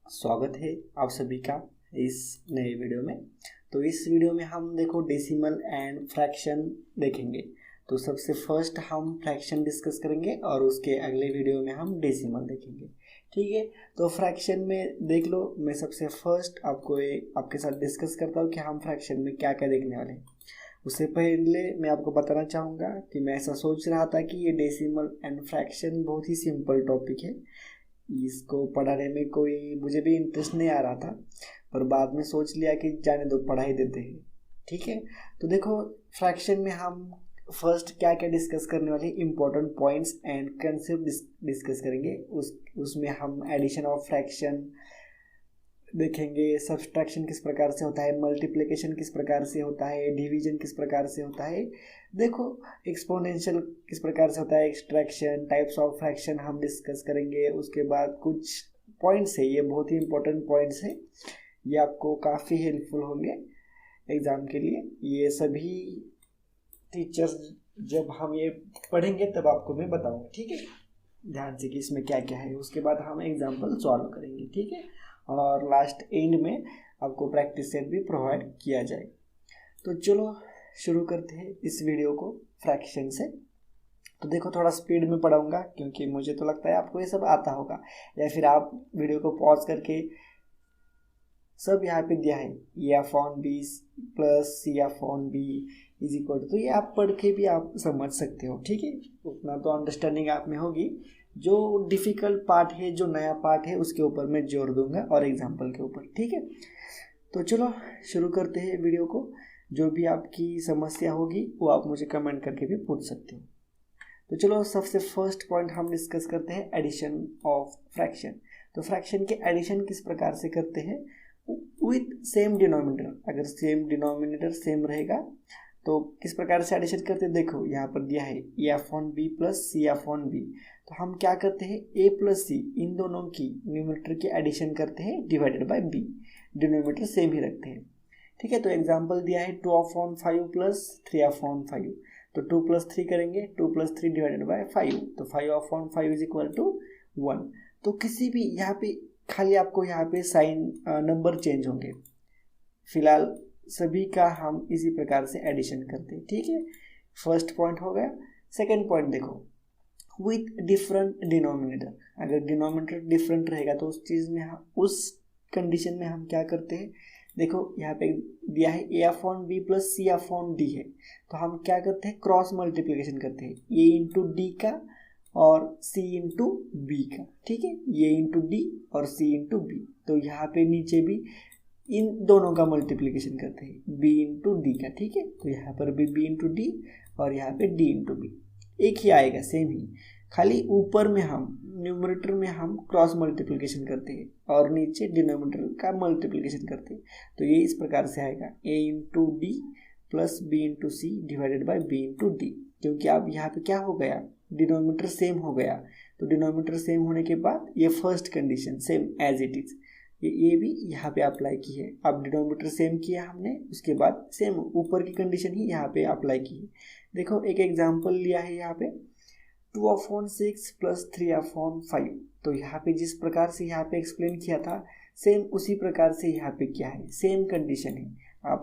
स्वागत है आप सभी का इस नए वीडियो में। तो इस वीडियो में हम देखो डेसिमल एंड फ्रैक्शन देखेंगे। तो सबसे फर्स्ट हम फ्रैक्शन डिस्कस करेंगे और उसके अगले वीडियो में हम डेसिमल देखेंगे। ठीक है, तो फ्रैक्शन में देख लो। मैं सबसे फर्स्ट आपके साथ डिस्कस करता हूँ कि हम फ्रैक्शन में क्या क्या देखने वाले हैं। उससे पहले मैं आपको बताना चाहूँगा कि मैं ऐसा सोच रहा था कि ये डेसिमल एंड फ्रैक्शन बहुत ही सिंपल टॉपिक है, इसको पढ़ाने में कोई मुझे भी इंटरेस्ट नहीं आ रहा था, पर बाद में सोच लिया कि जाने दो, पढ़ा ही देते हैं। ठीक है, तो देखो फ्रैक्शन में हम फर्स्ट क्या क्या डिस्कस करने वाले, important points and concept discuss करेंगे। उसमें हम एडिशन ऑफ फ्रैक्शन देखेंगे, सब्सट्रैक्शन किस प्रकार से होता है, मल्टीप्लिकेशन किस प्रकार से होता है, डिवीजन किस प्रकार से होता है, देखो एक्सपोनेंशियल किस प्रकार से होता है, एक्सट्रैक्शन, टाइप्स ऑफ फ्रैक्शन हम डिस्कस करेंगे। उसके बाद कुछ पॉइंट्स है, ये बहुत ही इंपॉर्टेंट पॉइंट्स है, ये आपको काफ़ी हेल्पफुल होंगे एग्ज़ाम के लिए। ये सभी टीचर्स जब हम ये पढ़ेंगे तब आपको मैं बताऊँगा। ठीक है, ध्यान से कि इसमें क्या क्या है। उसके बाद हम एग्जाम्पल सॉल्व करेंगे। ठीक है, और लास्ट एंड में आपको प्रैक्टिस सेट भी प्रोवाइड किया जाए। तो चलो शुरू करते हैं इस वीडियो को फ्रैक्शन से। तो देखो थोड़ा स्पीड में पढ़ाऊंगा क्योंकि मुझे तो लगता है आपको ये सब आता होगा, या फिर आप वीडियो को पॉज करके सब यहाँ पे दिया है, A upon B plus C upon B is equal to, तो ये आप पढ़ के भी आप समझ सकते हो। ठीक है, उतना तो अंडरस्टैंडिंग आप में होगी। जो डिफ़िकल्ट पार्ट है, जो नया पार्ट है, उसके ऊपर मैं जोर दूंगा और एग्जाम्पल के ऊपर। ठीक है, तो चलो शुरू करते हैं वीडियो को। जो भी आपकी समस्या होगी वो आप मुझे कमेंट करके भी पूछ सकते हो। तो चलो सबसे फर्स्ट पॉइंट हम डिस्कस करते हैं, एडिशन ऑफ फ्रैक्शन। तो फ्रैक्शन के एडिशन किस प्रकार से करते हैं, विथ सेम डिनोमिनेटर। अगर सेम डिनोमिनेटर सेम रहेगा तो किस प्रकार से एडिशन करते हैं, देखो यहाँ पर दिया है A upon B plus C upon B. तो हम क्या करते हैं, ए प्लस सी इन दोनों की न्यूमरेटर की एडिशन करते हैं divided by B, denominator same ही रखते हैं। ठीक है, तो एग्जांपल दिया है 2/5 प्लस 3/5। तो 2 + 3 करेंगे, 2 + 3 डिवाइडेड बाय 5, तो 5/5 इज इक्वल टू 1। तो किसी भी यहाँ पे खाली आपको यहाँ पे साइन नंबर चेंज होंगे, फिलहाल सभी का हम इसी प्रकार से एडिशन करते हैं। ठीक है, फर्स्ट पॉइंट हो गया। सेकंड पॉइंट देखो, विथ डिफरेंट डिनोमिनेटर। अगर डिनोमिनेटर डिफरेंट रहेगा तो उस चीज़ में उस कंडीशन में हम क्या करते हैं, देखो यहाँ पे दिया है A upon B plus C upon D है, तो हम क्या करते हैं, क्रॉस मल्टीप्लिकेशन करते हैं, ए इंटू डी का और सी इंटू बी का। ठीक है, ए इंटू डी और सी इंटू बी। तो यहाँ पे नीचे भी इन दोनों का मल्टीप्लिकेशन करते हैं, b इंटू डी का। ठीक है, तो यहाँ पर भी b इंटू डी और यहाँ पे d इंटू बी, एक ही आएगा सेम ही, खाली ऊपर में हम न्यूमरेटर में हम क्रॉस मल्टीप्लिकेशन करते हैं और नीचे डिनोमिनेटर का मल्टीप्लिकेशन करते हैं। तो ये इस प्रकार से आएगा a into D plus B into C divided by B into D. क्योंकि अब यहाँ पे क्या हो गया, डिनोमिनेटर सेम हो गया। तो डिनोमिनेटर सेम होने के बाद ये first condition same as it is, ये भी यहाँ पे अप्लाई की है। अब डिनोमिनेटर सेम किया हमने, उसके बाद सेम ऊपर की कंडीशन ही यहाँ पे अप्लाई की है। देखो एक एग्जांपल लिया है यहाँ पे 2/6 प्लस 3/5। तो यहाँ पे जिस प्रकार से यहाँ पे एक्सप्लेन किया था, सेम उसी प्रकार से यहाँ पे किया है, सेम कंडीशन है। आप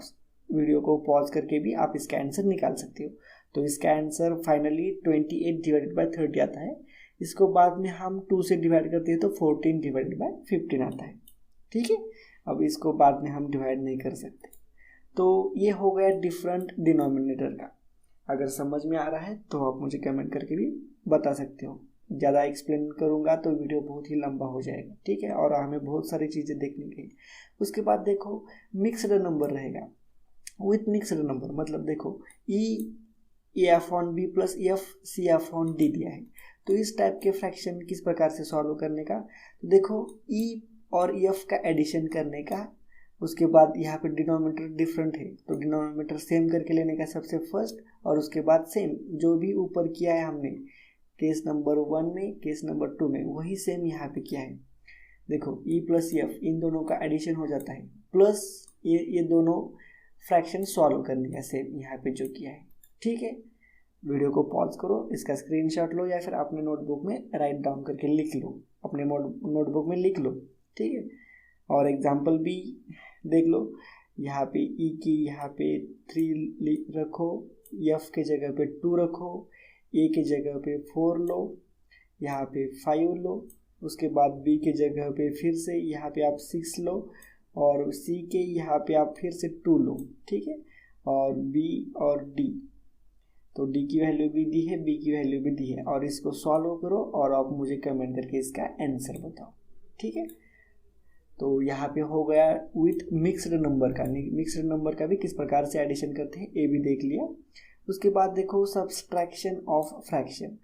वीडियो को पॉज करके भी आप इसका आंसर निकाल सकते हो। तो इसका आंसर फाइनली 28 डिवाइडेड बाई 30 आता है। इसको बाद में हम 2 से डिवाइड करते हैं तो 14 डिवाइडेड बाई 15 आता है। ठीक है, अब इसको बाद में हम डिवाइड नहीं कर सकते। तो ये हो गया डिफरेंट डिनोमिनेटर का। अगर समझ में आ रहा है तो आप मुझे कमेंट करके भी बता सकते हो। ज़्यादा एक्सप्लेन करूँगा तो वीडियो बहुत ही लंबा हो जाएगा। ठीक है, और हमें बहुत सारी चीज़ें देखने की। उसके बाद देखो मिक्सड नंबर रहेगा, विथ मिक्सड नंबर मतलब देखो A upon B plus F C upon D दिया है। तो इस टाइप के फ्रैक्शन किस प्रकार से सॉल्व करने का, तो देखो ई और एफ का एडिशन करने का। उसके बाद यहाँ पे डिनोमिनेटर डिफरेंट है तो डिनोमिनेटर सेम करके लेने का सबसे फर्स्ट, और उसके बाद सेम जो भी ऊपर किया है हमने केस नंबर 1 में, केस नंबर 2 में, वही सेम यहाँ पे किया है। देखो ई प्लस एफ इन दोनों का एडिशन हो जाता है, प्लस ये दोनों फ्रैक्शन सॉल्व करने का सेम यहाँ पे जो किया है। ठीक है, वीडियो को पॉज करो, इसका स्क्रीनशॉट लो या फिर अपने नोटबुक में राइट डाउन करके लिख लो, अपने नोटबुक में लिख लो। ठीक है, और एग्जाम्पल भी देख लो, यहाँ पे ई की यहाँ पे 3 रखो, एफ के जगह पे 2 रखो, ए के जगह पे 4 लो, यहाँ पे 5 लो, उसके बाद बी के जगह पे फिर से यहाँ पे आप 6 लो, और सी के यहाँ पे आप फिर से 2 लो, ठीक है। और बी और डी, तो डी की वैल्यू भी दी है, बी की वैल्यू भी दी है, और इसको सॉल्व करो और आप मुझे कमेंट करके इसका आंसर बताओ, ठीक है। तो यहाँ पे हो गया विथ मिक्स्ड नंबर का। मिक्स्ड नंबर का भी किस प्रकार से एडिशन करते हैं ये भी देख लिया। उसके बाद देखो subtraction of fraction,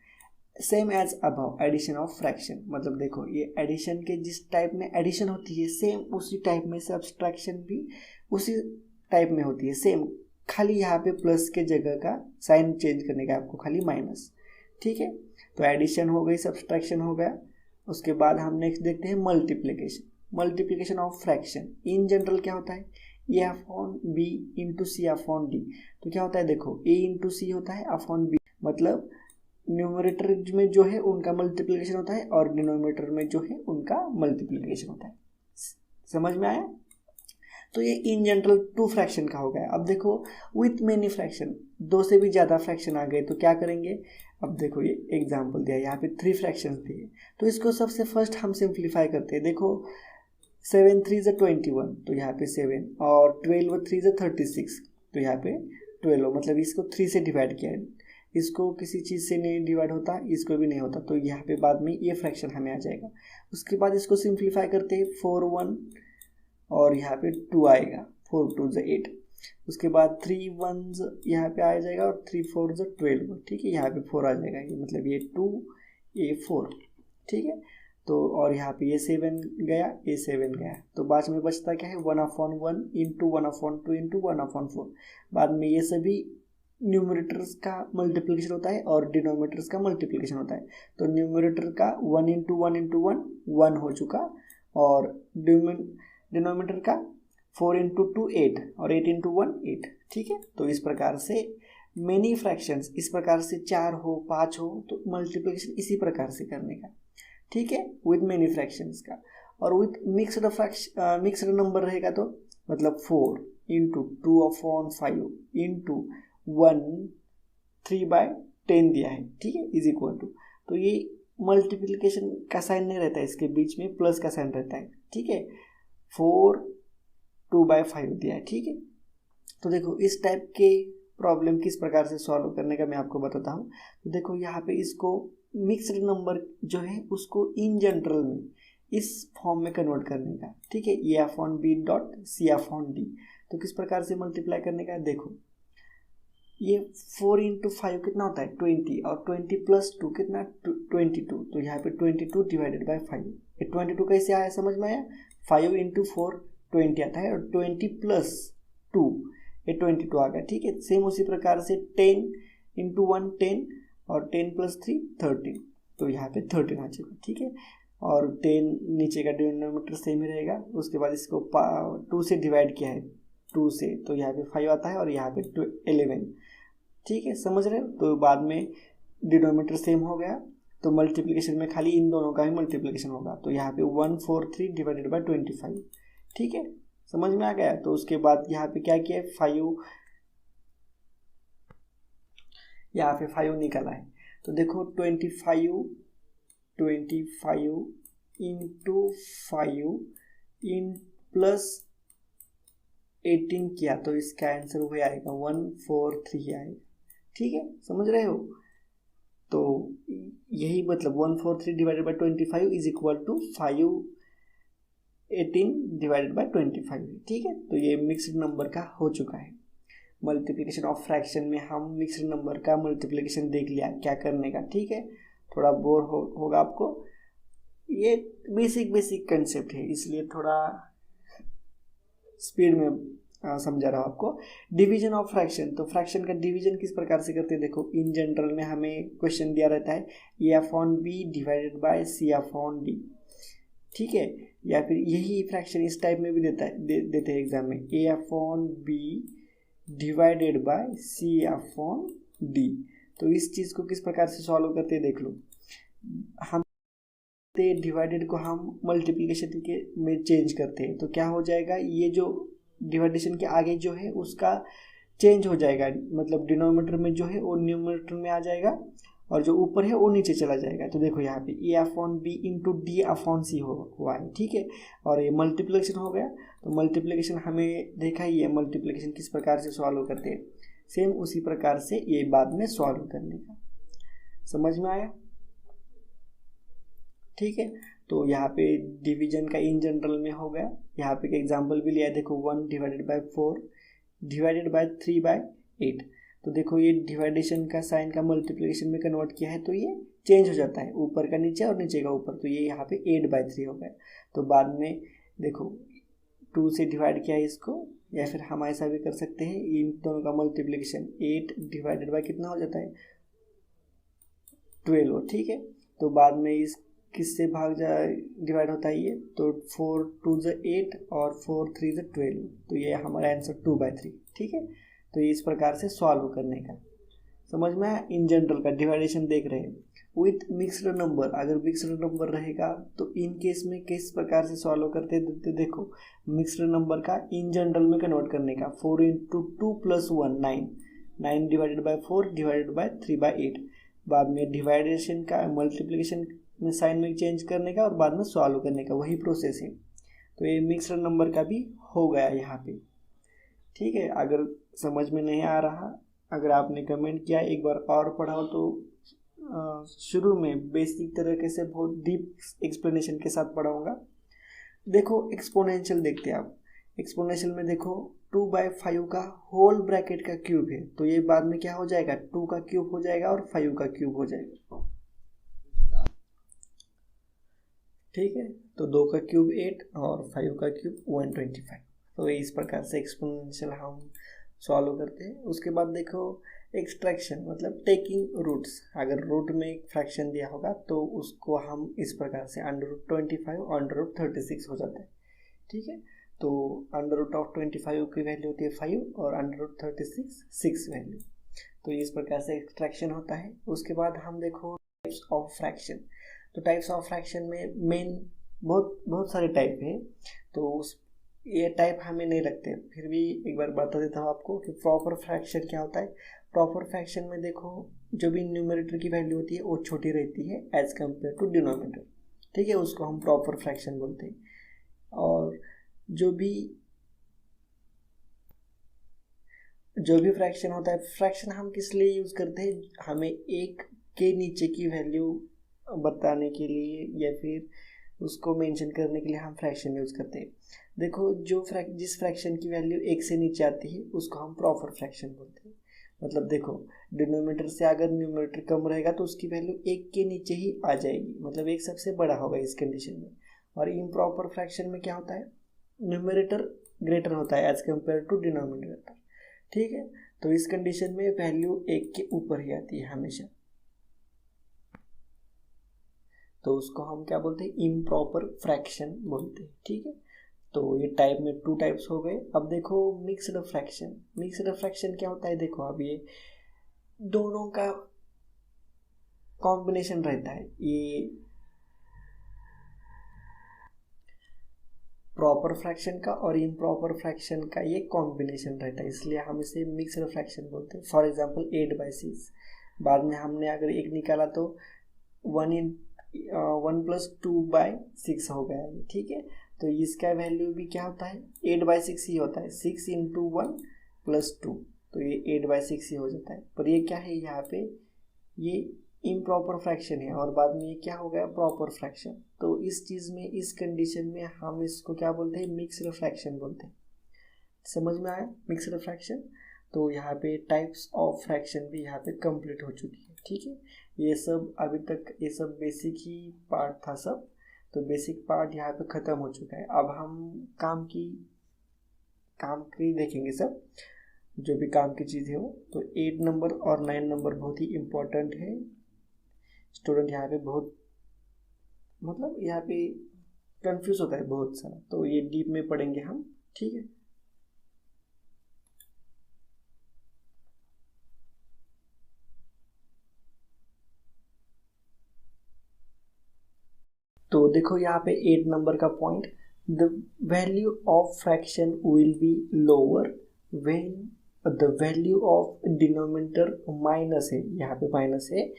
same as above addition of fraction. मतलब देखो ये एडिशन के जिस टाइप में एडिशन होती है सेम उसी टाइप में सब्सट्रैक्शन भी उसी टाइप में होती है सेम, खाली यहाँ पे प्लस के जगह का साइन चेंज करने का आपको खाली माइनस, ठीक है। तो एडिशन हो गई, सब्सट्रैक्शन हो गया। उसके बाद हम नेक्स्ट देखते हैं multiplication. Multiplication of fraction in general क्या होता है, A upon B into C upon D. तो क्या होता है देखो, ए इंटू सी होता है अपॉन बी, मतलब न्यूमरेटर में जो है उनका मल्टीप्लिकेशन होता है और डिनोमिनेटर में जो है उनका मल्टीप्लिकेशन होता है। समझ में आया। तो ये इन जनरल 2 फ्रैक्शन का हो गया। अब देखो विथ मेनी फ्रैक्शन, 2 से भी ज़्यादा फ्रैक्शन आ गए तो क्या करेंगे। अब देखो ये एग्जांपल दिया, यहाँ पे 3 फ्रैक्शंस दिए, तो इसको सबसे फर्स्ट हम सिंप्लीफाई करते हैं। देखो 7 3 = 21, तो यहाँ पे 7, और 12 3 = 36, तो यहाँ पे 12, मतलब इसको 3 से डिवाइड किया है, इसको किसी चीज़ से नहीं डिवाइड होता, इसको भी नहीं होता, तो यहाँ पे बाद में ये फ्रैक्शन हमें आ जाएगा। उसके बाद इसको सिंप्लीफाई करते हैं, 4 1 और यहाँ पे 2 आएगा, 4 2 = 8। उसके बाद 3 1 यहाँ पे आ जाएगा और 3 4 = 12, ठीक है। यहाँ पे 4 आ जाएगा, ये मतलब ये 2 ये 4, ठीक है। तो और यहाँ पे ये 7 गया, ये 7 गया, तो बाद में बचता क्या है 1/1 इंटू 1/2 इंटू 1/4। बाद में ये सभी न्यूमरेटर्स का मल्टीप्लिकेशन होता है और डिनोमिनेटर्स का मल्टीप्लिकेशन होता है। तो न्यूमरेटर का 1 इंटू 1 इंटू 1 1 हो चुका, और डिनोमिनेटर का 4 इंटू 2 8 और 8 इंटू 1 8, ठीक है। तो इस प्रकार से मेनी फ्रैक्शंस, इस प्रकार से 4 हो 5 हो तो मल्टीप्लिकेशन इसी प्रकार से करने का, ठीक है, विद मेनी फ्रैक्शंस का। और विथ मिक्स्ड नंबर रहेगा तो मतलब 4 इंटू 2/5 इंटू 1 3/10 दिया है, ठीक है, इज इक्वल टू। तो ये मल्टीप्लिकेशन का साइन नहीं रहता है, इसके बीच में प्लस का साइन रहता है, ठीक है। 4 2/5 दिया है, ठीक है। तो देखो इस टाइप के प्रॉब्लम किस प्रकार से सॉल्व करने का मैं आपको बताता हूँ। तो देखो यहाँ पे इसको मिक्स्ड नंबर जो है उसको इन जनरल में इस फॉर्म में कन्वर्ट करने का, ठीक है, A upon B dot C upon D. तो किस प्रकार से मल्टीप्लाई करने का, देखो ये 4 इंटू 5 कितना होता है 20, और 20 प्लस 2 कितना 22, तो यहाँ पे 22 डिवाइडेड बाई 5। ये 22 कैसे आया समझ में आया, 5 इंटू 4 20 आता है, और 20 प्लस 2 ये 22 आ गया, ठीक है। सेम उसी प्रकार से 10 इंटू 1 10 और 10 प्लस 3 13, तो यहाँ पे 13 आ जाएगा, ठीक है। और 10 नीचे का डिनोमिनेटर सेम ही रहेगा। उसके बाद इसको 2 से डिवाइड किया है 2 से, तो यहाँ पे 5 आता है और यहाँ पे 11, ठीक है, समझ रहे हो। तो बाद में डिनोमिनेटर सेम हो गया, तो मल्टीप्लिकेशन में खाली इन दोनों का ही मल्टीप्लिकेशन होगा, तो यहाँ पे 143 डिवाइडेड बाई 25, ठीक है, समझ में आ गया। तो उसके बाद यहाँ पे क्या किया, 5 यहाँ पे 5 निकला है, तो देखो 25 इंटू 5 इन प्लस 18 किया, तो इसका आंसर वही आएगा 143 आएगा, ठीक है, समझ रहे हो। तो यही मतलब 143 divided by 25 is equal to 518 divided by 25, ठीक है। तो ये मिक्स्ड नंबर का हो चुका है। मल्टीप्लिकेशन ऑफ फ्रैक्शन में हम मिक्स्ड नंबर का मल्टीप्लिकेशन देख लिया क्या करने का, ठीक है। थोड़ा बोर होगा आपको, ये बेसिक कंसेप्ट है इसलिए थोड़ा स्पीड में समझा रहा हूँ आपको। डिवीजन ऑफ फ्रैक्शन, तो फ्रैक्शन का डिवीजन किस प्रकार से करते हैं, देखो इन जनरल में हमें क्वेश्चन दिया रहता है A upon B divided by C upon D, ठीक है, या फिर यही फ्रैक्शन इस टाइप में भी देते हैं एग्जाम में, A upon B divided by C upon D. तो इस चीज़ को किस प्रकार से सॉल्व करते हैं देख लो। हम से डिवाइडेड को हम मल्टीप्लिकेशन के में चेंज करते हैं तो क्या हो जाएगा, ये जो डिवाइडेशन के आगे जो है उसका चेंज हो जाएगा, मतलब डिनोमिनेटर में जो है वो न्यूमरेटर में आ जाएगा और जो ऊपर है वो नीचे चला जाएगा। तो देखो यहाँ पे A upon B into D upon C हुआ है, ठीक है। और ये मल्टीप्लिकेशन हो गया। तो मल्टीप्लिकेशन हमें देखा ही है, मल्टीप्लिकेशन किस प्रकार से सॉल्व करते हैं, सेम उसी प्रकार से ये बाद में सॉल्व करने का। समझ में आया? ठीक है। तो यहाँ पे डिवीजन का इन जनरल में हो गया। यहाँ पे एक एग्जांपल भी लिया है, देखो 1 divided by 4 divided by 3 by 8। तो देखो ये डिवाइडेशन का साइन का मल्टीप्लिकेशन में कन्वर्ट किया है तो ये चेंज हो जाता है, ऊपर का नीचे और नीचे का ऊपर। तो ये यहाँ पे 8/3 हो गया। तो बाद में देखो 2 से डिवाइड किया है इसको, या फिर हम ऐसा भी कर सकते हैं, इन दोनों का मल्टीप्लिकेशन 8 डिवाइडेड बाय कितना हो जाता है 12, ठीक है। तो बाद में इस किससे डिवाइड होता है ये, तो 4 2 ज़ 8 और 4 3 ज़ 12। तो ये हमारा आंसर 2/3, ठीक है। तो इस प्रकार से सॉल्व करने का समझ में आया। इन जनरल का डिवाइडेशन देख रहे हैं विथ मिक्स्ड नंबर। अगर मिक्स्ड नंबर रहेगा तो इन केस में किस प्रकार से सॉल्व करते हैं, तो देखो मिक्स्ड नंबर का इन जनरल में कन्वर्ट करने का। 4 into 2 plus 1 9 divided by 4 divided bye 3/8। बाद में डिवाइडेशन का मल्टीप्लिकेशन में साइन में चेंज करने का और बाद में सॉल्व करने का, वही प्रोसेस है। तो ये मिक्स्ड नंबर का भी हो गया यहाँ पे, ठीक है। अगर समझ में नहीं आ रहा, अगर आपने कमेंट किया एक बार और पढ़ाओ तो शुरू में बेसिक तरीके से बहुत डीप एक्सप्लेनेशन के साथ पढ़ाऊंगा। देखो एक्सपोनेंशियल देखते हैं आप। एक्सपोनेंशियल में देखो 2/5 का होल ब्रैकेट का क्यूब है, तो ये बाद में क्या हो जाएगा 2 का क्यूब हो जाएगा और 5 का क्यूब हो जाएगा, ठीक है। तो 2 का क्यूब 8 और 5 का क्यूब 125। तो इस प्रकार से एक्सपोनेंशियल हम सॉल्व करते हैं। उसके बाद देखो एक्सट्रैक्शन, मतलब टेकिंग रूट्स। अगर रूट में एक फ्रैक्शन दिया होगा तो उसको हम इस प्रकार से √25 √36 हो जाता है, ठीक है। तो √25 की वैल्यू होती है 5 और √36 6 वैल्यू। तो इस प्रकार से एक्सट्रैक्शन होता है। उसके बाद हम देखो टाइप्स ऑफ फ्रैक्शन। तो टाइप्स ऑफ फ्रैक्शन में मेन बहुत सारे टाइप है, तो उस ये टाइप हमें नहीं रखते, फिर भी एक बार बता देता हूँ आपको कि प्रॉपर फ्रैक्शन क्या होता है। प्रॉपर फ्रैक्शन में देखो जो भी न्यूमरेटर की वैल्यू होती है वो छोटी रहती है एज कम्पेयर टू डिनोमिनेटर, ठीक है। उसको हम प्रॉपर फ्रैक्शन बोलते हैं। और जो भी फ्रैक्शन होता है, फ्रैक्शन हम किस लिए यूज़ करते हैं, हमें एक के नीचे की वैल्यू बताने के लिए या फिर उसको मेंशन करने के लिए हम फ्रैक्शन यूज़ करते हैं। देखो जिस फ्रैक्शन की वैल्यू 1 से नीचे आती है उसको हम प्रॉपर फ्रैक्शन बोलते हैं। मतलब देखो डिनोमिनेटर से अगर न्यूमरेटर कम रहेगा तो उसकी वैल्यू 1 के नीचे ही आ जाएगी, मतलब 1 सबसे बड़ा होगा इस कंडीशन में। और इम्प्रॉपर फ्रैक्शन में क्या होता है, न्यूमरेटर ग्रेटर होता है एज कम्पेयर टू डिनोमिनेटर, ठीक है। तो इस कंडीशन में वैल्यू 1 के ऊपर ही आती है हमेशा, तो उसको हम क्या बोलते हैं, इम्प्रॉपर फ्रैक्शन बोलते हैं, ठीक है। तो ये टाइप में 2 टाइप्स हो गए। अब देखो मिक्स्ड फ्रैक्शन। मिक्स्ड फ्रैक्शन क्या होता है, देखो अब ये दोनों का कॉम्बिनेशन रहता है। ये प्रॉपर फ्रैक्शन का और इम्प्रॉपर फ्रैक्शन का ये कॉम्बिनेशन रहता है, इसलिए हम इसे मिक्स्ड फ्रैक्शन बोलते हैं। फॉर एग्जांपल 8/6, बाद में हमने अगर 1 निकाला तो 1 + 2/6 हो गया है, ठीक है। तो इसका वैल्यू भी क्या होता है 8/6 ही होता है, 6 × 1 + 2, तो ये 8/6 ही हो जाता है। पर ये क्या है, यहाँ पे ये इम्प्रॉपर फ्रैक्शन है और बाद में ये क्या हो गया प्रॉपर फ्रैक्शन। तो इस चीज़ में, इस कंडीशन में हम इसको क्या बोलते हैं, मिक्स्ड फ्रैक्शन बोलते हैं। समझ में आया मिक्स्ड फ्रैक्शन। तो यहाँ पे टाइप्स ऑफ फ्रैक्शन भी यहाँ पे कंप्लीट हो चुकी है, ठीक है। ये सब अभी तक ये सब बेसिक ही पार्ट था सब, तो बेसिक पार्ट यहाँ पे ख़त्म हो चुका है। अब हम काम की देखेंगे सब, जो भी काम की चीज़ है वो। तो 8 नंबर और 9 नंबर बहुत ही इम्पोर्टेंट है। स्टूडेंट यहाँ पे बहुत, मतलब यहाँ पे कंफ्यूज होता है बहुत सारा, तो ये डीप में पढ़ेंगे हम, ठीक है। तो देखो यहाँ पे 8 नंबर का point, the value of fraction will be lower when the value of denominator minus है, यहाँ पे माइनस है,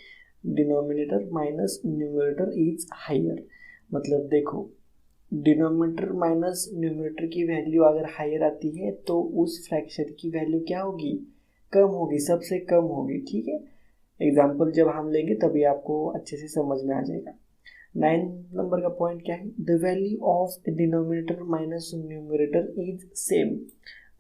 denominator minus numerator is higher. मतलब देखो डिनोमिनेटर माइनस न्यूमरेटर की वैल्यू अगर हायर आती है तो उस फ्रैक्शन की वैल्यू क्या होगी, कम होगी, सबसे कम होगी। ठीक है, एग्जाम्पल जब हम लेंगे तभी आपको अच्छे से समझ में आ जाएगा। 9 नंबर का पॉइंट क्या है, the value of denominator minus numerator is same.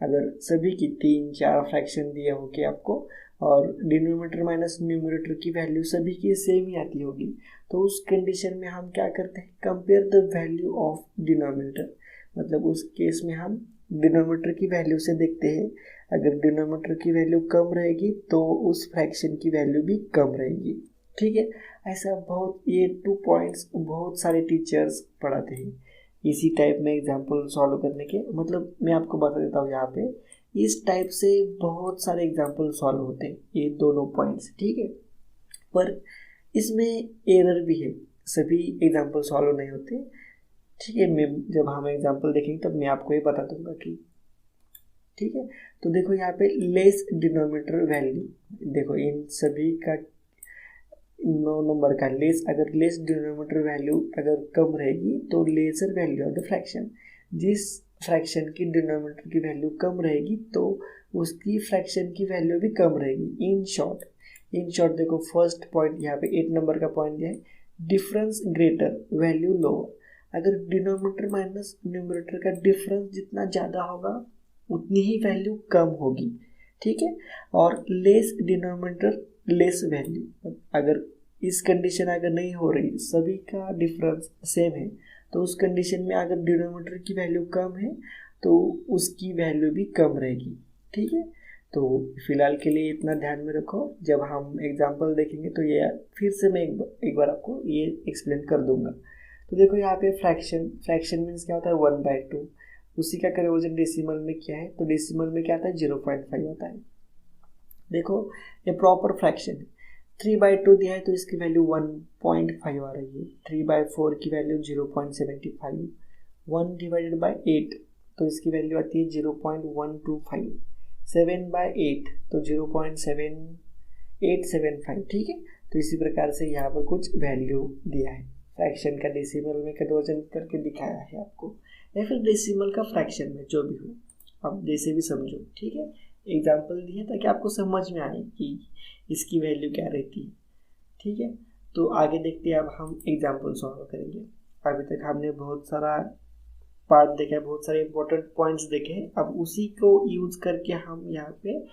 अगर सभी की 3-4 फ्रैक्शन दिए होंगे आपको और डिनोमिनेटर माइनस न्यूमरेटर की वैल्यू सभी की सेम ही आती होगी, तो उस कंडीशन में हम क्या करते हैं, compare the value of denominator. मतलब उस केस में हम डिनोमिनेटर की वैल्यू से देखते हैं, अगर डिनोमिनेटर की वैल्यू कम रहेगी तो उस फ्रैक्शन की वैल्यू भी कम रहेगी। ठीक है, ऐसा बहुत, ये 2 पॉइंट्स बहुत सारे टीचर्स पढ़ाते हैं इसी टाइप में एग्जाम्पल सॉल्व करने के। मतलब मैं आपको बता देता हूँ, यहाँ पे इस टाइप से बहुत सारे एग्जाम्पल सॉल्व होते हैं, ये दोनों पॉइंट्स। ठीक है, पर इसमें एरर भी है, सभी एग्जाम्पल सॉल्व नहीं होते। ठीक है, मैं जब हम एग्जाम्पल देखेंगे तब मैं आपको ये बता दूंगा कि, ठीक है। तो देखो यहाँ पे लेस डिनोमिनेटर वैल्यू, देखो इन सभी का 9 नंबर का लेस, अगर लेस डिनोमिनेटर वैल्यू अगर कम रहेगी तो lesser value of the fraction, जिस फ्रैक्शन की डिनोमिनेटर की वैल्यू कम रहेगी तो उसकी फ्रैक्शन की वैल्यू भी कम रहेगी। इन शॉर्ट देखो फर्स्ट पॉइंट यहाँ पे 8 नंबर का पॉइंट दिया है, डिफरेंस ग्रेटर वैल्यू लोअर। अगर डिनोमिनेटर माइनस न्यूमरेटर का डिफरेंस जितना ज़्यादा होगा उतनी ही वैल्यू कम होगी। ठीक है, और लेस डिनोमिनेटर लेस वैल्यू, अगर इस कंडीशन अगर नहीं हो रही, सभी का डिफरेंस सेम है, तो उस कंडीशन में अगर डिनोमिनेटर की वैल्यू कम है तो उसकी वैल्यू भी कम रहेगी। ठीक है, तो फिलहाल के लिए इतना ध्यान में रखो, जब हम एग्जांपल देखेंगे तो ये फिर से मैं एक बार आपको ये एक्सप्लेन कर दूंगा। तो देखो यहाँ पे फ्रैक्शन मीन्स क्या होता है, 1/2, उसी का कन्वर्जन डेसिमल में क्या है, तो डेसिमल में क्या आता है, 0.5 होता है। देखो ये प्रॉपर फ्रैक्शन है, 3/2 दिया है तो इसकी वैल्यू 1.5 आ रही है, 3/4 की वैल्यू 0.75, 1/8 तो इसकी वैल्यू आती है 0.125, 7/8 तो 0.7875। ठीक है, तो इसी प्रकार से यहाँ पर कुछ वैल्यू दिया है, फ्रैक्शन का डेसिमल में कन्वर्जन करके दिखाया है आपको, या फिर डेसिमल का फ्रैक्शन में, जो भी हो आप जैसे भी समझो। ठीक है, एग्जाम्पल दिए ताकि आपको समझ में आए कि इसकी वैल्यू क्या रहती है। ठीक है, तो आगे देखते हैं, अब हम एग्जाम्पल सॉल्व करेंगे। अभी तक हमने बहुत सारा पार्ट देखा है, बहुत सारे इंपॉर्टेंट पॉइंट्स देखे हैं, अब उसी को यूज करके हम यहाँ पे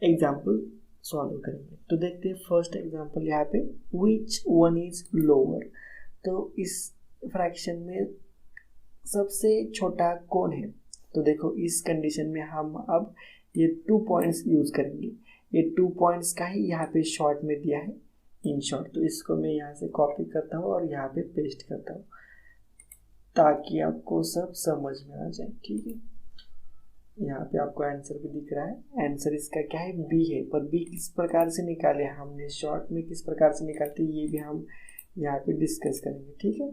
एग्जाम्पल सॉल्व करेंगे। तो देखते हैं फर्स्ट एग्जाम्पल यहाँ पे, विच वन इज लोअर। तो इस फ्रैक्शन में सबसे छोटा कौन है, तो देखो इस कंडीशन में हम अब ये 2 पॉइंट्स यूज करेंगे, ये 2 पॉइंट्स का ही यहाँ पे शॉर्ट में दिया है, इन शॉर्ट। तो इसको मैं यहाँ से कॉपी करता हूँ और यहाँ पे पेस्ट करता हूँ ताकि आपको सब समझ में आ जाए। ठीक है, यहाँ पे आपको आंसर भी दिख रहा है, आंसर इसका क्या है, बी है, पर बी किस प्रकार से निकाले हमने, शॉर्ट में किस प्रकार से निकालते ये भी हम यहाँ पे डिस्कस करेंगे। ठीक है,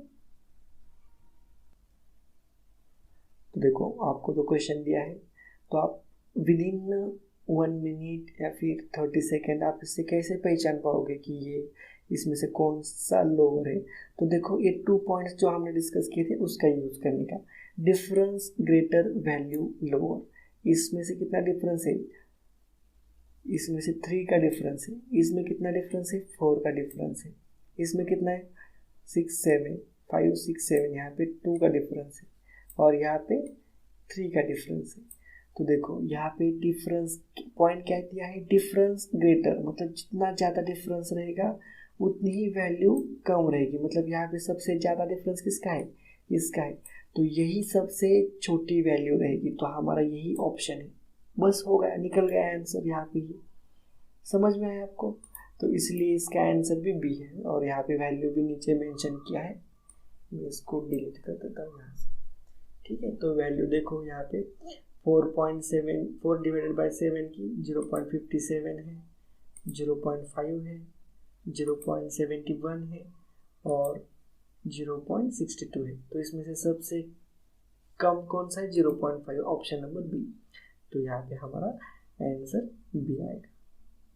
तो देखो आपको तो क्वेश्चन दिया है, तो आप विद इन 1 मिनट या फिर 30 सेकेंड आप इससे कैसे पहचान पाओगे कि ये इसमें से कौन सा लोअर है। तो देखो ये 2 पॉइंट्स जो हमने डिस्कस किए थे उसका यूज करने का, डिफरेंस ग्रेटर वैल्यू लोअर, इसमें से कितना डिफरेंस है, इसमें से 3 का डिफरेंस है, इसमें कितना डिफरेंस है, 4 का डिफरेंस है, इसमें कितना है 6 7 5 6 7, यहाँ पे 2 का डिफरेंस है और यहाँ पे 3 का डिफरेंस है। तो देखो यहाँ पे डिफरेंस पॉइंट क्या दिया है, डिफरेंस ग्रेटर, मतलब जितना ज़्यादा डिफरेंस रहेगा उतनी ही वैल्यू कम रहेगी। मतलब यहाँ पे सबसे ज़्यादा डिफरेंस किसका है, इसका है, तो यही सबसे छोटी वैल्यू रहेगी, तो हमारा यही ऑप्शन है। बस हो गया, निकल गया आंसर यहाँ पे, ही समझ में आया आपको। तो इसलिए इसका आंसर भी बी है और यहाँ पे वैल्यू भी नीचे मेंशन किया है, मैं इसको डिलीट कर देता हूँ यहाँ से। ठीक है, तो वैल्यू देखो यहाँ पे 4.7 4/7 की 0.57 है, 0.5 है, 0.71 है और 0.62 है। तो इसमें से सबसे कम कौन सा है? 0.5, ऑप्शन नंबर बी। तो यहाँ पे हमारा आंसर बी आएगा।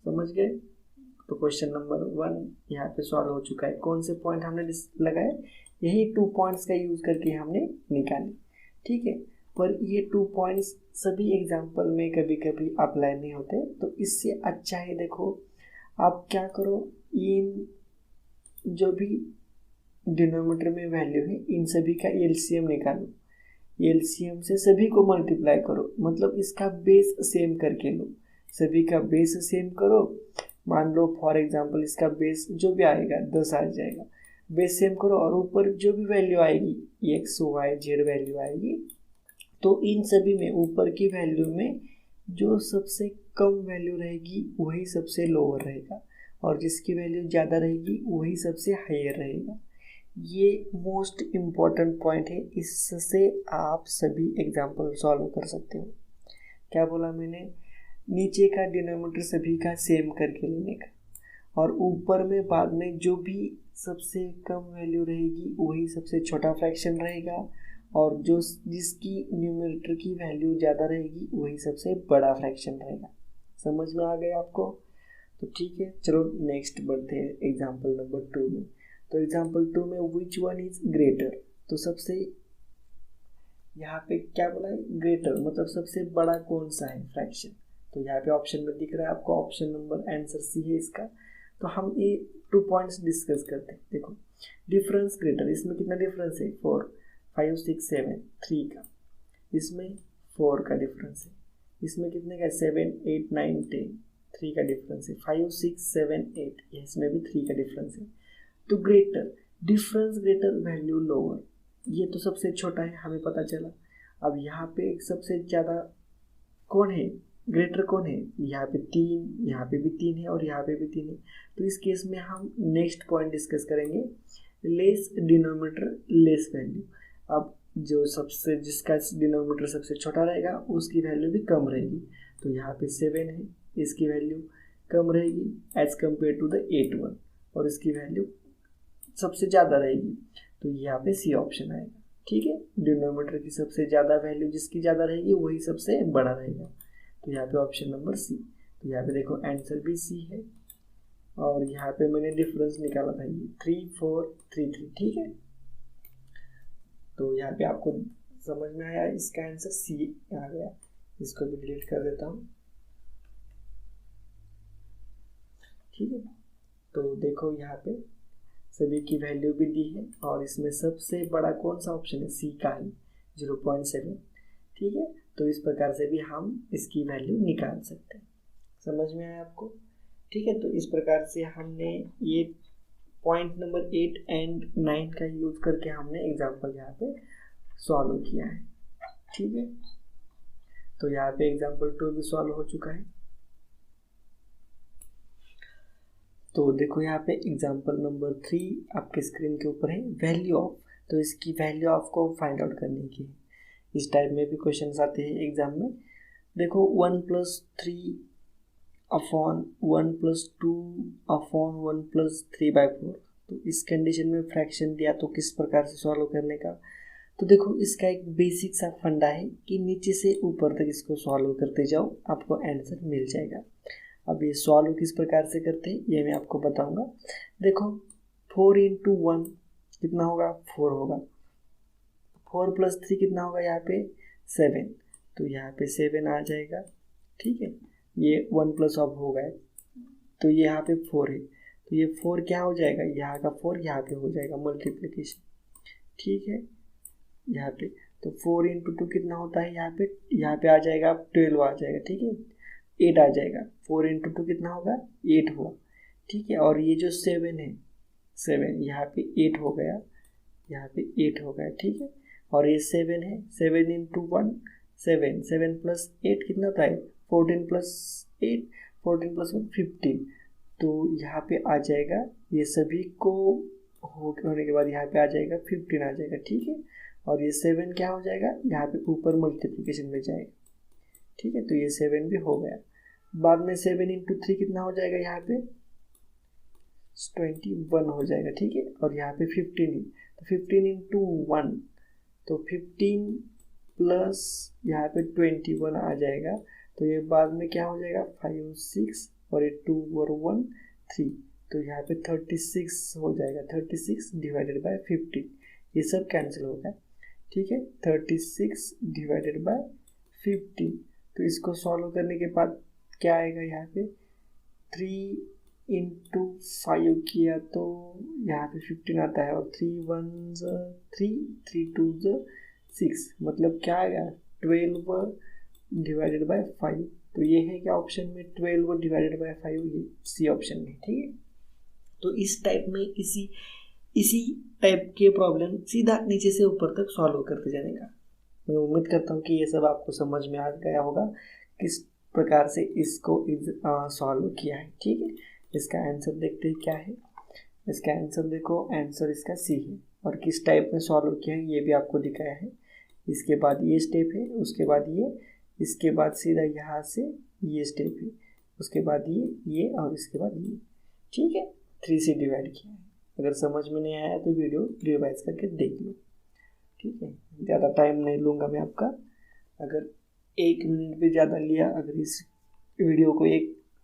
समझ गए? तो क्वेश्चन नंबर 1 यहाँ पे सॉल्व हो चुका है। कौन से पॉइंट हमने लगाए? यही 2 पॉइंट्स का यूज करके हमने निकाले, ठीक है। पर ये 2 पॉइंट्स सभी एग्जाम्पल में कभी कभी अप्लाई नहीं होते, तो इससे अच्छा है देखो आप क्या करो, इन जो भी डिनोमिनेटर में वैल्यू है इन सभी का एलसीएम निकालो। एलसीएम से सभी को मल्टीप्लाई करो, मतलब इसका बेस सेम करके लो। सभी का बेस सेम करो। मान लो फॉर एग्जांपल इसका बेस जो भी आएगा 10 आ जाएगा। बेस सेम करो और ऊपर जो भी वैल्यू आएगी एक्स वाई जेड वैल्यू आएगी, तो इन सभी में ऊपर की वैल्यू में जो सबसे कम वैल्यू रहेगी वही सबसे लोअर रहेगा, और जिसकी वैल्यू ज़्यादा रहेगी वही सबसे हायर रहेगा। ये मोस्ट इम्पॉर्टेंट पॉइंट है, इससे आप सभी एग्जाम्पल सॉल्व कर सकते हो। क्या बोला मैंने? नीचे का डिनोमिनेटर सभी का सेम करके लेने का, और ऊपर में बाद में जो भी सबसे कम वैल्यू रहेगी वही सबसे छोटा फ्रैक्शन रहेगा, और जो जिसकी न्यूमरेटर की वैल्यू ज़्यादा रहेगी वही सबसे बड़ा फ्रैक्शन रहेगा। समझ में आ गया आपको? तो ठीक है, चलो नेक्स्ट बढ़ते हैं एग्जाम्पल नंबर 2 में। तो एग्जाम्पल 2 में विच वन इज ग्रेटर, तो सबसे यहाँ पे क्या बोला है? ग्रेटर, मतलब सबसे बड़ा कौन सा है फ्रैक्शन। तो यहाँ पे ऑप्शन में दिख रहा है आपको, ऑप्शन नंबर आंसर सी है इसका। तो हम ये 2 पॉइंट्स डिस्कस करते हैं। देखो डिफरेंस ग्रेटर, इसमें कितना डिफरेंस है? 4, 5, 6, 7, 3 का। इसमें 4 का डिफरेंस है। इसमें कितने का? 7, 8, 9, 10, 3 का डिफरेंस है। 5, 6, 7, 8, इसमें भी 3 का डिफरेंस है। तो greater, difference greater, value lower, ये तो सबसे छोटा है हमें पता चला। अब यहाँ पे सबसे ज़्यादा कौन है? ग्रेटर कौन है? यहाँ पे 3, यहाँ पे भी 3 है और यहाँ पे भी 3 है। तो इस केस में हम नेक्स्ट पॉइंट डिस्कस करेंगे, लेस डिनोमिनेटर लेस वैल्यू। अब जो सबसे जिसका डिनोमिनेटर सबसे छोटा रहेगा उसकी वैल्यू भी कम रहेगी। तो यहाँ पे 7 है, इसकी वैल्यू कम रहेगी as compare to the 8 one, और इसकी वैल्यू सबसे ज़्यादा रहेगी। तो यहाँ पे सी ऑप्शन आएगा, ठीक है। डिनोमिनेटर की सबसे ज़्यादा वैल्यू जिसकी ज़्यादा रहेगी वही सबसे बड़ा रहेगा। तो यहाँ पे ऑप्शन नंबर सी। तो यहाँ पे देखो आंसर भी सी है, और यहाँ पे मैंने डिफरेंस निकाला था ये 3, 4, 3, 3, ठीक है। तो यहाँ पे आपको समझ में आया, इसका आंसर सी आ गया। इसको भी डिलीट कर देता हूँ, ठीक है। तो देखो यहाँ पे सभी की वैल्यू भी दी है, और इसमें सबसे बड़ा कौन सा ऑप्शन है? सी का ही 0.7, ठीक है। तो इस प्रकार से भी हम इसकी वैल्यू निकाल सकते हैं। समझ में आया आपको? ठीक है। तो इस प्रकार से हमने ये पॉइंट नंबर 8 एंड 9 का यूज करके हमने एग्जाम्पल यहाँ पे सॉल्व किया है, ठीक है। तो यहाँ पे एग्जाम्पल 2 भी सॉल्व हो चुका है। तो देखो यहाँ पे एग्जाम्पल नंबर 3 आपके स्क्रीन के ऊपर है, वैल्यू ऑफ। तो इसकी वैल्यू ऑफ को फाइंड आउट करने की है। इस टाइप में भी क्वेश्चन आते हैं एग्जाम में। देखो 1+3 अपॉन 1+2 अपॉन 1+3/4। तो इस कंडीशन में फ्रैक्शन दिया तो किस प्रकार से सॉल्व करने का। तो देखो इसका एक बेसिक सा फंडा है कि नीचे से ऊपर तक इसको सॉल्व करते जाओ, आपको आंसर मिल जाएगा। अब ये सॉल्व किस प्रकार से करते हैं ये मैं आपको बताऊंगा। देखो 4 × 1 कितना होगा? 4 होगा। 4+3 कितना होगा? यहाँ पे 7। तो यहाँ पे 7 आ जाएगा, ठीक है। ये 1+ अब हो गया, तो ये यहाँ पे 4 है। तो ये 4 क्या हो जाएगा? यहाँ का 4 यहाँ पे हो जाएगा मल्टीप्लिकेशन, ठीक है। यहाँ पे तो 4 × 2 कितना होता है? यहाँ पे आ जाएगा 12 आ जाएगा, ठीक है। 8 आ जाएगा। 4 × 2 कितना होगा? 8 हुआ, ठीक है। और ये जो 7 है, 7 यहाँ पे 8 हो गया, यहाँ पे 8 हो गया, ठीक है। और ये 7 है, 7 × 1 7, 7 + 8 कितना होता है? 14 + 8, 14 + 1 15। तो यहाँ पे आ जाएगा, ये सभी को होने के बाद यहाँ पे आ जाएगा 15 आ जाएगा, ठीक है। और ये 7 क्या हो जाएगा? यहाँ पे ऊपर मल्टीप्लिकेशन में जाएगा, ठीक है। तो ये 7 भी हो गया। बाद में 7 × 3 कितना हो जाएगा? यहाँ पे 21 हो जाएगा, ठीक है। और यहाँ पे 15 है, तो 15 इंटू 1, तो 15 प्लस यहाँ पे 21 आ जाएगा। तो ये बाद में क्या हो जाएगा, 5 6 और ये 2 और 1 3, तो यहाँ पे 36 हो जाएगा। 36 डिवाइडेड बाय 15, ये सब कैंसिल होगा, ठीक है। 36 डिवाइडेड बाय 15, तो इसको सॉल्व करने के बाद क्या आएगा, यहाँ पे 3 इंटू 5 किया तो यहाँ पे 15 आता है, और 3 1 3 3 2 6, मतलब क्या आएगा 12 डिवाइडेड बाय 5। तो ये है क्या ऑप्शन में 12 डिवाइडेड बाय 5, ये सी ऑप्शन में, ठीक है। तो इस टाइप में इसी टाइप के प्रॉब्लम सीधा नीचे से ऊपर तक सॉल्व करते जाने का। मैं उम्मीद करता हूँ कि ये सब आपको समझ में आ गया होगा किस प्रकार से इसको सॉल्व किया है, ठीक है। इसका आंसर देखते हैं क्या है। इसका आंसर देखो, आंसर इसका सी है, और किस टाइप में सॉल्व किया है ये भी आपको दिखाया है। इसके बाद ये स्टेप है, उसके बाद ये, इसके बाद सीधा यहाँ से ये स्टेप है, उसके बाद ये और इसके बाद ये, ठीक है। 3 से डिवाइड किया है। अगर समझ में नहीं आया तो वीडियो रिवाइज करके देख लो, ठीक है। ज़्यादा टाइम नहीं लूँगा मैं आपका। अगर 1 मिनट भी ज़्यादा लिया, अगर इस वीडियो को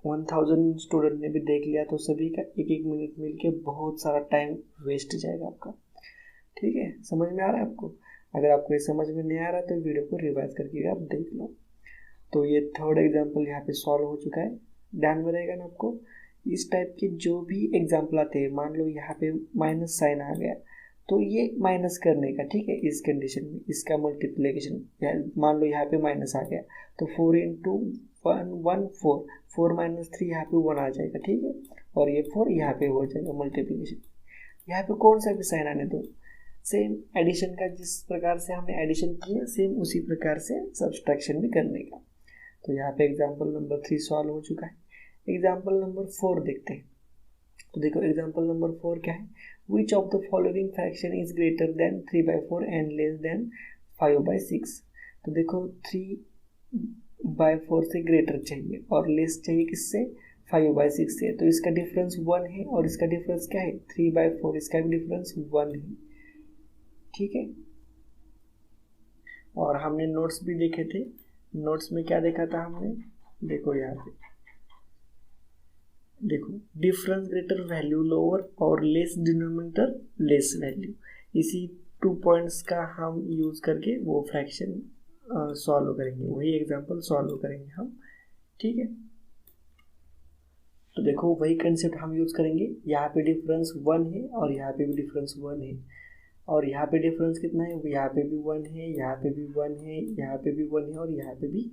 1000 स्टूडेंट ने भी देख लिया तो सभी का 1-1 मिनट मिल के बहुत सारा टाइम वेस्ट जाएगा आपका, ठीक है। समझ में आ रहा है आपको? अगर आपको ये समझ में नहीं आ रहा तो वीडियो को रिवाइज करके आप देख लो। तो ये थर्ड एग्जाम्पल यहाँ पे सॉल्व हो चुका है। ध्यान में रहेगा ना आपको, इस टाइप के जो भी एग्जाम्पल आते हैं, मान लो यहाँ पे माइनस साइन आ गया तो ये माइनस करने का, ठीक है। इस कंडीशन में इसका मल्टीप्लिकेशन, मान लो यहाँ पे माइनस आ गया तो 4 इंटू 1 1 4, 4 माइनस 3 यहाँ पे 1 आ जाएगा, ठीक है। और ये 4 यहाँ पे हो जाएगा मल्टीप्लिकेशन। यहाँ पे कौन सा भी साइन आने दो, सेम एडिशन का, जिस प्रकार से हमने एडिशन किया सेम उसी प्रकार से सब्सट्रैक्शन भी करने का। तो यहाँ पे एग्जाम्पल नंबर 3 सॉल्व हो चुका है। एग्जाम्पल नंबर 4 देखते हैं। तो देखो एग्जाम्पल नंबर 4 क्या है, which of the following fraction is greater than 3/4 and less than 5/6। तो देखो 3/4 से ग्रेटर चाहिए और लेस चाहिए किससे, 5/6 से। तो इसका डिफरेंस 1 है और इसका डिफरेंस क्या है 3/4, इसका भी डिफरेंस 1 है, ठीक है। और हमने नोट्स भी देखे थे। नोट्स में क्या देखा था हमने, देखो यहाँ पे देखो, डिफरेंस ग्रेटर वैल्यू लोअर और लेस डिनोमिनेटर लेस वैल्यू, इसी 2 पॉइंट्स का हम यूज करके वो फ्रैक्शन सॉल्व करेंगे, वही एग्जांपल सॉल्व करेंगे हम, ठीक है। तो देखो वही कंसेप्ट हम यूज करेंगे। यहाँ पे डिफरेंस 1 है और यहाँ पे भी डिफरेंस 1 है, और यहाँ पे डिफरेंस कितना है, यहाँ पे भी 1 है, यहाँ पे भी 1 है, यहाँ पे भी 1 है और यहाँ पे भी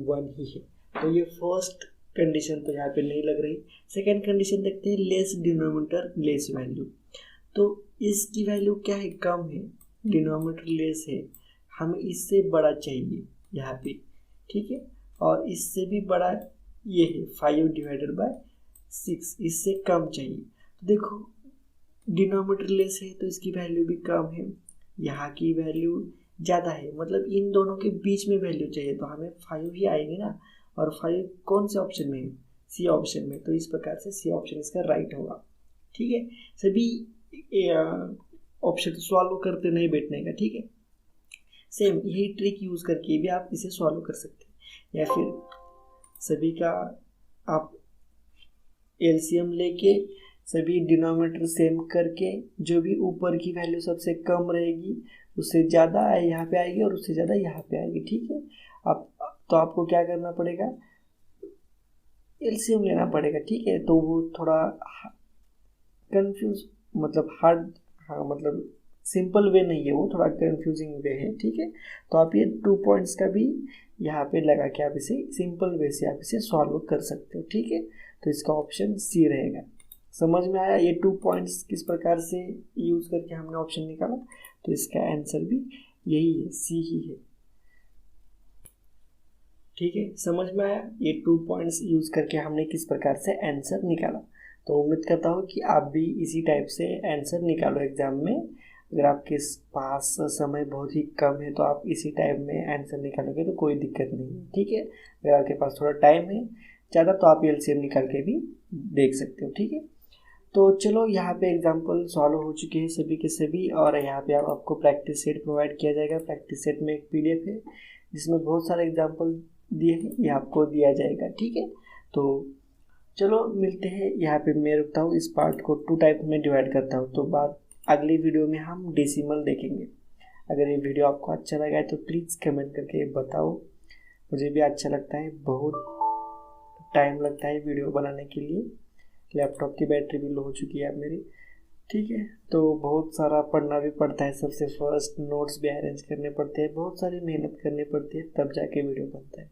1 ही है। तो ये फर्स्ट कंडीशन तो यहाँ पे नहीं लग रही। सेकेंड कंडीशन देखते हैं, लेस डिनोमिनेटर लेस वैल्यू। तो इसकी वैल्यू क्या है, कम है, डिनोमिनेटर लेस है, हमें इससे बड़ा चाहिए यहाँ पे, ठीक है। और इससे भी बड़ा ये है 5/6, इससे कम चाहिए। तो देखो डिनोमिनेटर लेस है तो इसकी वैल्यू भी कम है, यहाँ की वैल्यू ज़्यादा है, मतलब इन दोनों के बीच में वैल्यू चाहिए, तो हमें 5 ही आएगी ना। और 5 कौन से ऑप्शन में है, सी ऑप्शन में। तो इस प्रकार से सी ऑप्शन इसका राइट होगा, ठीक है। सभी ऑप्शन सॉल्व करते नहीं बैठने का, ठीक है। सेम यही ट्रिक यूज करके भी आप इसे सॉल्व कर सकते हैं, या फिर सभी का आप एलसीएम लेके सभी डिनोमिनेटर सेम करके जो भी ऊपर की वैल्यू सबसे कम रहेगी उससे ज़्यादा यहाँ पे आएगी और उससे ज़्यादा यहाँ पे आएगी, ठीक है। आप तो आपको क्या करना पड़ेगा, एलसीएम लेना पड़ेगा, ठीक है। तो वो थोड़ा कंफ्यूज, मतलब हार्ड, हाँ मतलब सिंपल वे नहीं है, वो थोड़ा कंफ्यूजिंग वे है, ठीक है। तो आप ये 2 पॉइंट्स का भी यहाँ पे लगा के आप इसे सिंपल वे से आप इसे सॉल्व कर सकते हो, ठीक है। तो इसका ऑप्शन सी रहेगा। समझ में आया ये 2 पॉइंट्स किस प्रकार से यूज करके हमने ऑप्शन निकाला। तो इसका आंसर भी यही है, सी ही है, ठीक है। समझ में आया ये 2 पॉइंट्स यूज करके हमने किस प्रकार से आंसर निकाला। तो उम्मीद करता हूँ कि आप भी इसी टाइप से आंसर निकालो एग्जाम में। अगर आपके पास समय बहुत ही कम है तो आप इसी टाइम में आंसर निकालोगे तो कोई दिक्कत नहीं है, ठीक है। अगर आपके पास थोड़ा टाइम है ज़्यादा तो आप एलसीएम निकाल के भी देख सकते हो, ठीक है। तो चलो यहाँ पे एग्जांपल सॉल्व हो चुके हैं सभी के सभी, और यहाँ पे आपको प्रैक्टिस सेट प्रोवाइड किया जाएगा। प्रैक्टिस सेट में एक PDF है जिसमें बहुत सारे एग्जांपल दिए हैं, ये आपको दिया जाएगा, ठीक है। तो चलो मिलते हैं, यहाँ पे मैं रुकता हूँ, इस पार्ट को 2 टाइप में डिवाइड करता हूँ। तो बाद अगली वीडियो में हम डेसिमल देखेंगे। अगर ये वीडियो आपको अच्छा लगा है तो प्लीज़ कमेंट करके बताओ, मुझे भी अच्छा लगता है, बहुत टाइम लगता है वीडियो बनाने के लिए, लैपटॉप की बैटरी भी लो हो चुकी है अब मेरी, ठीक है। तो बहुत सारा पढ़ना भी पड़ता है, सबसे फर्स्ट नोट्स भी अरेंज करने पड़ते हैं, बहुत सारी मेहनत करनी पड़ती है, तब जाके वीडियो बनता है।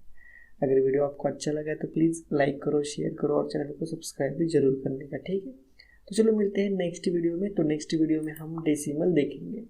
अगर वीडियो आपको अच्छा लगा तो प्लीज़ लाइक करो, शेयर करो और चैनल को सब्सक्राइब भी जरूर करने का, ठीक है। तो चलो मिलते हैं नेक्स्ट वीडियो में। तो नेक्स्ट वीडियो में हम डेसिमल देखेंगे।